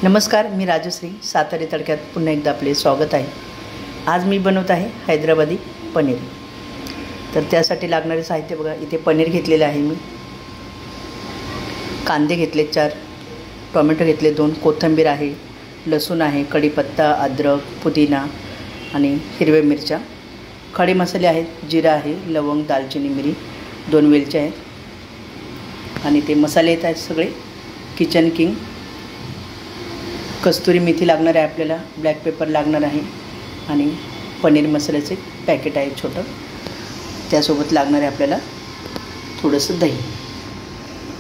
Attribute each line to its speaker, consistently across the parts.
Speaker 1: नमस्कार, मी राजश्री. सातारी तडक्यात पुन्हा एकदा आपले स्वागत आहे. आज मी बनवत आहे हैदराबादी पनीर. तर त्यासाठी लागणारे साहित्य बघा. इथे पनीर घेतलेले आहे मी, कांदे घेतले 4, टोमॅटो घेतले 2, कोथिंबीर आहे, लसूण आहे, कढीपत्ता, अद्रक, पुदिना आणि हिरव्या मिरच्या. खडे मसाले आहेत, जिरा आहे, लवंग, दालचिनी, मिरी, 2 वेलच्या आहेत आणि ते मसाले येत आहेत सगळे. किचन किंग, कस्तुरी मेथी लागणार आहे आपल्याला, ब्लॅक पेपर लागणार आहे आणि पनीर मसाल्याचे पॅकेट आहे छोटं. त्यासोबत लागणार आहे आपल्याला थोडंसं दही.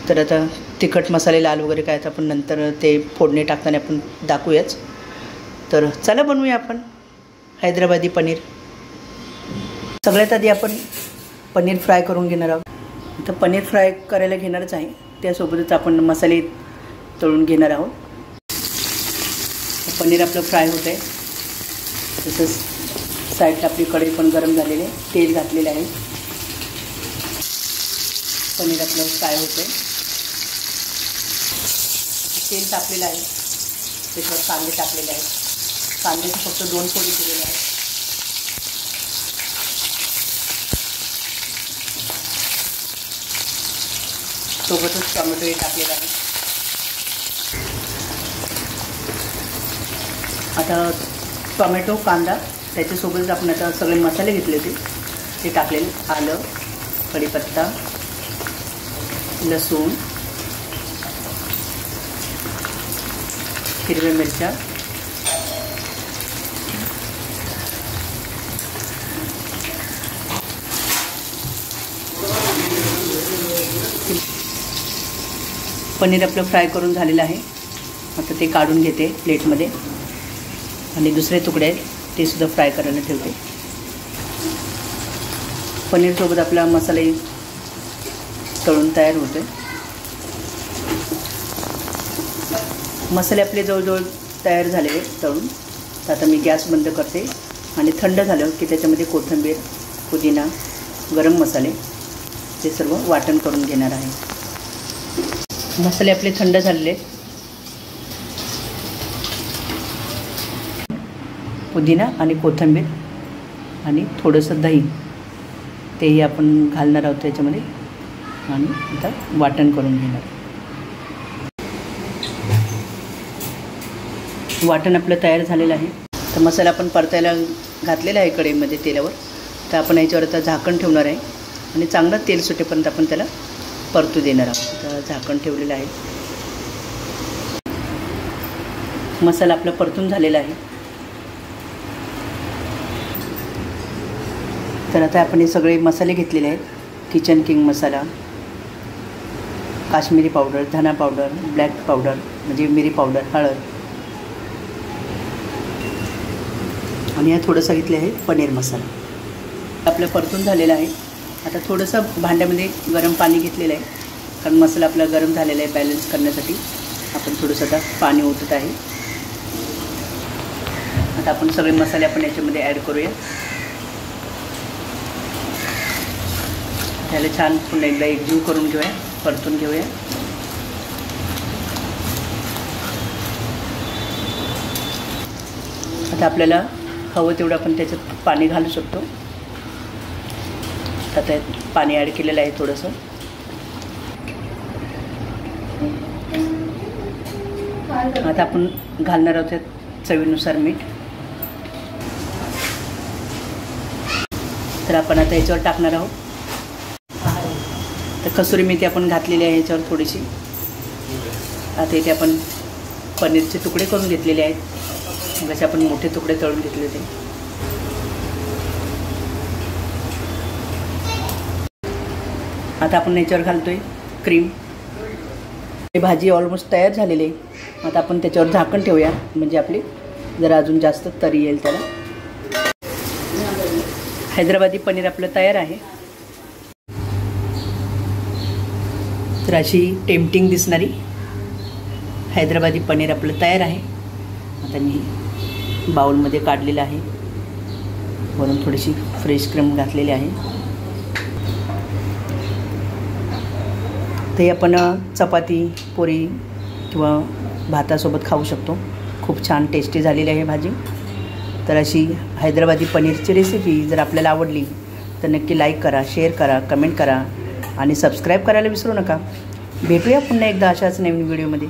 Speaker 1: तर आता तिखट मसाले लाल वगैरे काय तर आपण नंतर ते फोडणी टाकताना आपण दाखवूयाच. तर चला बनवूया आपण हैदराबादी पनीर. सगळ्यात आधी आपण पनीर फ्राय करून घेणार आहोत. तर पनीर फ्राय करायला घेणारच आहे, त्यासोबतच आपण मसाले तळून घेणार आहोत. पनीर आपलं फ्राय होतं आहे. तसंच साईडला आपली कढई पण गरम झालेली आहे, तेल घातलेलं आहे. पनीर आपलं फ्राय होतं आहे. तेल तापलेलं आहे, त्याच्यावर कांदे टाकलेले आहेत. कांद्याचे फक्त 2 फोडी केलेले आहेत. सोबतच टोमॅटोही टाकलेला आहे. आता टोमॅटो, कांदा त्याच्यासोबतच आपण आता सगळे मसाले घेतले होते ते टाकलेले. आलं, कढीपत्ता, लसूण, हिरव्या मिरच्या, पनीर आपलं फ्राय करून झालेलं आहे. आता ते काढून घेते प्लेटमध्ये आणि दुसरे तुकडे आहेत ते सुद्धा फ्राय करायला ठेवते. पनीरसोबत आपला मसालाही तळून तयार होतो. मसाले आपले जवळजवळ तयार झाले तळून. तर आता मी गॅस बंद करते आणि थंड झालं की त्याच्यामध्ये कोथिंबीर, पुदिना, गरम मसाले ते सर्व वाटण करून घेणार आहे. मसाले आपले थंड झालेले. पुदिना आणि कोथिंबीर आणि थोडंसं दही तेही आपण घालणार आहोत त्याच्यामध्ये आणि आता वाटण करून घेणार. वाटण आपलं तयार झालेलं आहे. तर मसाला आपण परतायला घातलेला आहे कढईमध्ये तेलावर. तर आपण याच्यावर आता झाकण ठेवणार आहे आणि चांगलं तेल सुटेपर्यंत आपण त्याला परतू देणार आहोत. तर झाकण ठेवलेलं आहे. मसाला आपला परतून झालेला आहे. तर आता आपण हे सगळे मसाले घेतलेले आहेत. किचन किंग मसाला, काश्मीरी पावडर, धना पावडर, ब्लॅक पावडर म्हणजे मिरी पावडर, हळद आणि हा थोडंसं घेतले आहे पनीर मसाला. आपलं परतून झालेलं आहे. आता थोडंसं भांड्यामध्ये गरम पाणी घेतलेलं आहे, कारण मसाला आपला गरम झालेला आहे. बॅलन्स करण्यासाठी आपण थोडंसं आता पाणी ओतत आहे. आता आपण सगळे मसाले आपण याच्यामध्ये ॲड करूया. त्याला छान पुन्हा एकदा एकजीव करून घेऊया, परतून घेऊया. आता आपल्याला हवं तेवढं आपण त्याच्यात पाणी घालू शकतो. आता पाणी ॲड केलेलं आहे थोडंसं. आता आपण घालणार आहोत त्यात चवीनुसार मीठ. तर आपण आता याच्यावर टाकणार आहोत. तर कसुरी मेथी आपण घातलेली आहे याच्यावर थोडीशी. आता इथे आपण पनीरचे तुकडे करून घेतलेले आहेत. जसे आपण मोठे तुकडे तळून घेतले होते. आता आपण याच्यावर घालतोय क्रीम. ही भाजी ऑलमोस्ट तयार झालेली आहे. आता आपण त्याच्यावर झाकण ठेवूया, म्हणजे आपली जरा अजून जास्त तरी येईल त्याला. हैदराबादी पनीर आपलं तयार आहे. तर अशी टेम्पटिंग दिसणारी हैदराबादी पनीर आपलं तयार आहे. आता मी बाउलमध्ये काढलेलं आहे. वरून थोडीशी फ्रेश क्रीम घातलेली आहे. ते आपण चपाती, पोळी किंवा भातासोबत खाऊ शकतो. खूप छान टेस्टी झालेली आहे भाजी. तर अशी हैदराबादी पनीरची रेसिपी जर आपल्याला आवडली तर नक्की लाईक करा, शेअर करा, कमेंट करा आणि सबस्क्राईब करायला विसरू नका. भेटूया पुन्हा एकदा अशाच नवीन व्हिडिओमध्ये.